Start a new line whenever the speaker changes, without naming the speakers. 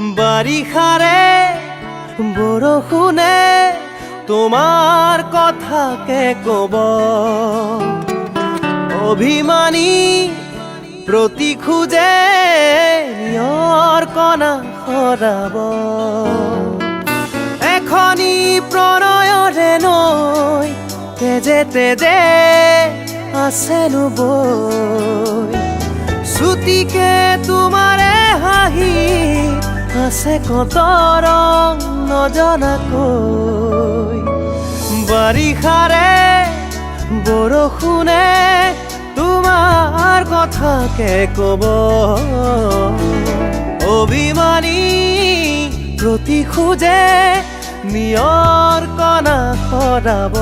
বাৰিষাৰে বৰষুণে তোমাৰ কথাকে কব, অভিমানী প্ৰতি খোজে নিয়ৰ কণা সৰাব। এখনি প্ৰণয়ৰে নৈ তেজে তেজে আছেনো বৈ, চুটিকে তোমাৰে হাঁহি আছে কত ৰং নজনাকৈ। বাৰিষাৰে বৰষুণে তোমাৰ কথাকে কব, অভিমানী প্ৰতি খোজে নিয়ৰ কণা সৰাব।